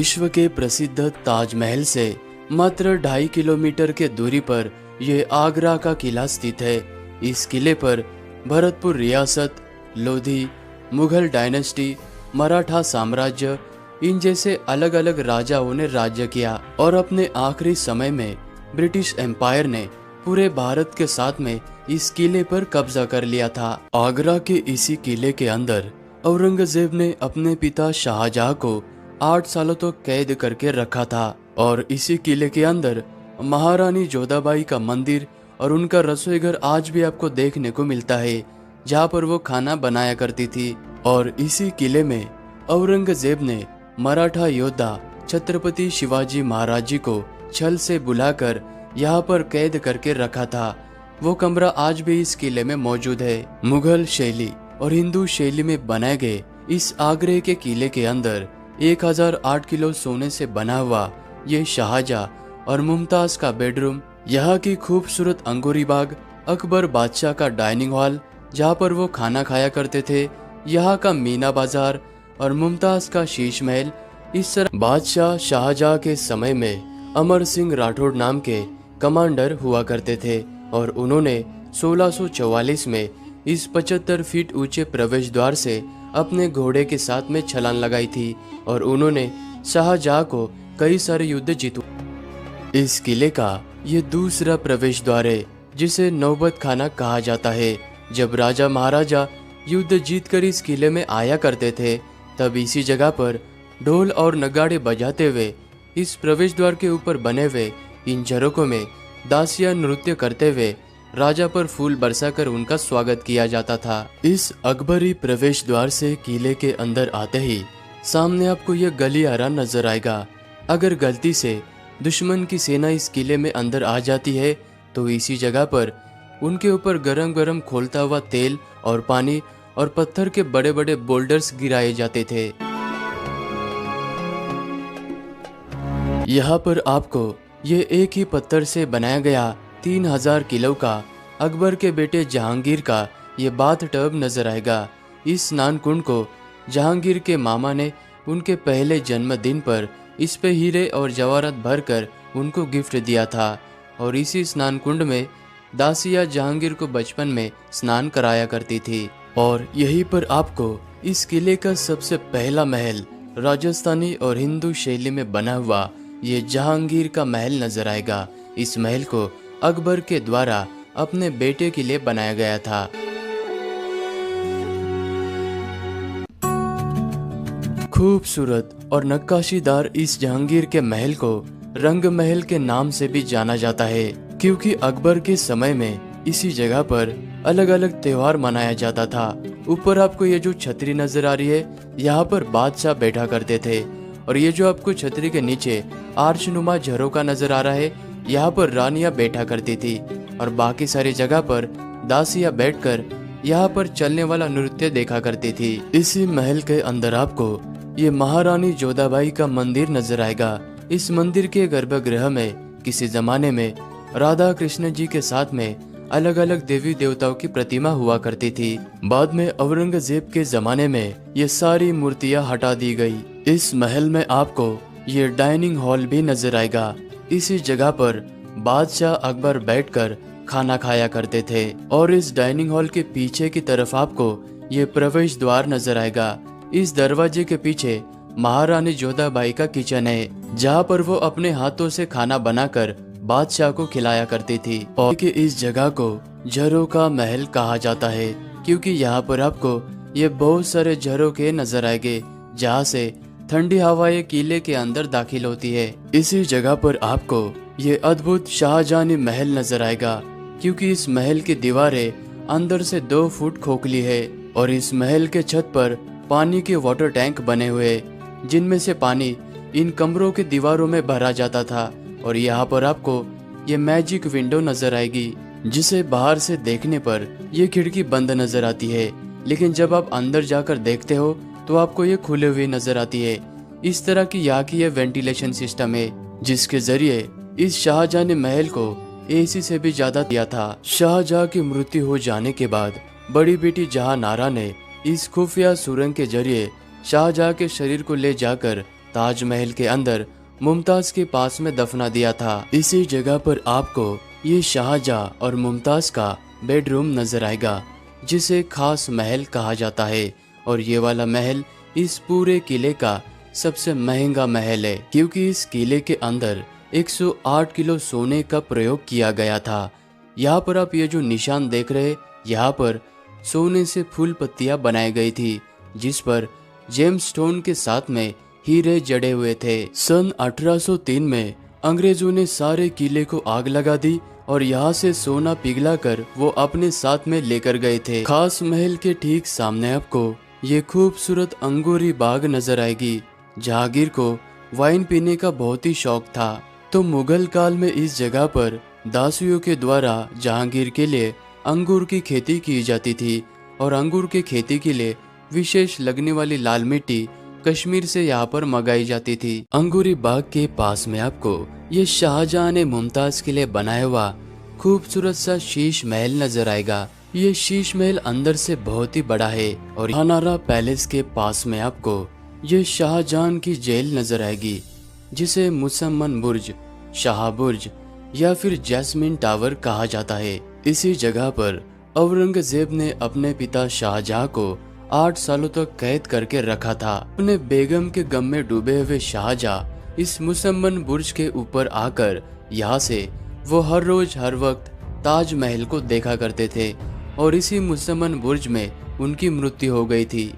विश्व के प्रसिद्ध ताजमहल से मात्र 2.5 किलोमीटर के दूरी पर यह आगरा का किला स्थित है। इस किले पर भरतपुर रियासत, लोधी, मुगल डायनेस्टी, मराठा साम्राज्य, इन जैसे अलग अलग राजाओं ने राज्य किया और अपने आखिरी समय में ब्रिटिश एम्पायर ने पूरे भारत के साथ में इस किले पर कब्जा कर लिया था। आगरा के इसी किले के अंदर औरंगजेब ने अपने पिता शाहजहां को 8 सालों तक कैद करके रखा था और इसी किले के अंदर महारानी जोधाबाई का मंदिर और उनका रसोई घर आज भी आपको देखने को मिलता है, जहाँ पर वो खाना बनाया करती थी। और इसी किले में औरंगजेब ने मराठा योद्धा छत्रपति शिवाजी महाराज जी को छल से बुलाकर यहाँ पर कैद करके रखा था। वो कमरा आज भी इस किले में मौजूद है। मुगल शैली और हिंदू शैली में बनाए गए इस आगरे के किले के अंदर 1008 किलो सोने से बना हुआ ये शाहजहां और मुमताज का बेडरूम, यहाँ की खूबसूरत अंगूरी बाग, अकबर बादशाह का डाइनिंग हॉल जहाँ पर वो खाना खाया करते थे, यहाँ का मीना बाजार और मुमताज का शीश महल। इस तरह बादशाह शाहजहां के समय में अमर सिंह राठौड़ नाम के कमांडर हुआ करते थे और उन्होंने 1644 में इस 75 फीट ऊंचे प्रवेश द्वार से अपने घोड़े के साथ में छलांग लगाई थी और उन्होंने शाहजहां को कई सारे युद्ध जीते। इस किले का ये दूसरा प्रवेश द्वार है जिसे नौबत खाना कहा जाता है। जब राजा महाराजा युद्ध जीतकर इस किले में आया करते थे, तब इसी जगह पर ढोल और नगाड़े बजाते हुए इस प्रवेश द्वार के ऊपर बने हुए इन झरोकों में दासिया नृत्य करते हुए राजा पर फूल बरसाकर उनका स्वागत किया जाता था। इस अकबरी प्रवेश द्वार से किले के अंदर आते ही सामने आपको यह गलियारा नजर आएगा। अगर गलती से दुश्मन की सेना इस किले में अंदर आ जाती है तो इसी जगह पर उनके ऊपर गरम गरम खोलता हुआ तेल और पानी और पत्थर के बड़े बड़े बोल्डर्स गिराए जाते थे। यहाँ पर आपको ये एक ही पत्थर से बनाया गया 3000 किलो का अकबर के बेटे जहांगीर का ये बाथ टब नजर आएगा। इस स्नान कुंड को जहांगीर के मामा ने उनके पहले जन्मदिन पर इस पे हीरे और जवाहरात भरकर उनको गिफ्ट दिया था और इसी स्नान कुंड में दासिया जहांगीर को बचपन में स्नान कराया करती थी। और यहीं पर आपको इस किले का सबसे पहला महल राजस्थानी और हिंदू शैली में बना हुआ ये जहांगीर का महल नजर आएगा। इस महल को अकबर के द्वारा अपने बेटे के लिए बनाया गया था। खूबसूरत और नक्काशीदार इस जहांगीर के महल को रंग महल के नाम से भी जाना जाता है, क्योंकि अकबर के समय में इसी जगह पर अलग अलग त्योहार मनाया जाता था। ऊपर आपको ये जो छतरी नजर आ रही है, यहाँ पर बादशाह बैठा करते थे और ये जो आपको छतरी के नीचे आर्चनुमा झरोका नजर आ रहा है, यहाँ पर रानियां बैठा करती थी और बाकी सारी जगह पर दासियां बैठकर यहाँ पर चलने वाला नृत्य देखा करती थी। इसी महल के अंदर आपको ये महारानी जोधाबाई का मंदिर नजर आएगा। इस मंदिर के गर्भगृह में किसी जमाने में राधा कृष्ण जी के साथ में अलग अलग देवी देवताओं की प्रतिमा हुआ करती थी। बाद में औरंगजेब के जमाने में ये सारी मूर्तियां हटा दी गई। इस महल में आपको ये डाइनिंग हॉल भी नजर आएगा। इसी जगह पर बादशाह अकबर बैठकर खाना खाया करते थे और इस डाइनिंग हॉल के पीछे की तरफ आपको ये प्रवेश द्वार नजर आएगा। इस दरवाजे के पीछे महारानी जोधाबाई का किचन है, जहाँ पर वो अपने हाथों से खाना बनाकर बादशाह को खिलाया करती थी। और कि इस जगह को झरोका महल कहा जाता है, क्योंकि यहाँ पर आपको ये बहुत सारे झरोखे नजर आएंगे, जहाँ से ठंडी हवाएं किले के अंदर दाखिल होती है। इसी जगह पर आपको ये अद्भुत शाहजहानी महल नजर आएगा, क्योंकि इस महल की दीवारें अंदर से 2 फुट खोखली है और इस महल के छत पर पानी के वाटर टैंक बने हुए, जिनमें से पानी इन कमरों के दीवारों में भरा जाता था। और यहाँ पर आपको ये मैजिक विंडो नजर आएगी, जिसे बाहर से देखने पर ये खिड़की बंद नजर आती है, लेकिन जब आप अंदर जाकर देखते हो तो आपको ये खुले हुए नजर आती है। इस तरह की यहाँ की ये वेंटिलेशन सिस्टम है, जिसके जरिए इस शाहजहां ने महल को एसी से भी ज्यादा दिया था। शाहजहां की मृत्यु हो जाने के बाद बड़ी बेटी जहां नारा ने इस खुफिया सुरंग के जरिए शाहजहां के शरीर को ले जाकर ताजमहल के अंदर मुमताज के पास में दफना दिया था। इसी जगह पर आपको ये शाहजहां और मुमताज का बेडरूम नजर आएगा, जिसे खास महल कहा जाता है। और ये वाला महल इस पूरे किले का सबसे महंगा महल है, क्योंकि इस किले के अंदर 108 किलो सोने का प्रयोग किया गया था। यहाँ पर आप ये जो निशान देख रहे, यहाँ पर सोने से फूल पत्तियां बनाई गई थी, जिस पर जेम्स स्टोन के साथ में हीरे जड़े हुए थे। सन 1803 में अंग्रेजों ने सारे किले को आग लगा दी और यहाँ से सोना पिघलाकर वो अपने साथ में लेकर गए थे। खास महल के ठीक सामने आपको ये खूबसूरत अंगूरी बाग नजर आएगी। जहांगीर को वाइन पीने का बहुत ही शौक था, तो मुगल काल में इस जगह पर दासियों के द्वारा जहांगीर के लिए अंगूर की खेती की जाती थी। और अंगूर की खेती के लिए विशेष लगने वाली लाल मिट्टी कश्मीर से यहाँ पर मंगाई जाती थी। अंगूरी बाग के पास में आपको ये शाहजहां ने मुमताज के लिए बनाया हुआ खूबसूरत सा शीश महल नजर आएगा। ये शीश महल अंदर से बहुत ही बड़ा है। और हनारा पैलेस के पास में आपको ये शाहजहां की जेल नजर आएगी, जिसे मुसम्मन बुर्ज, शाह बुर्ज या फिर जैस्मिन टावर कहा जाता है। इसी जगह पर औरंगजेब ने अपने पिता शाहजहां को 8 सालों तक कैद करके रखा था। अपने बेगम के गम में डूबे हुए शाहजहां इस मुसम्मन बुर्ज के ऊपर आकर यहाँ से वो हर रोज हर वक्त ताजमहल को देखा करते थे। और इसी मुसम्मन बुर्ज में उनकी मृत्यु हो गई थी।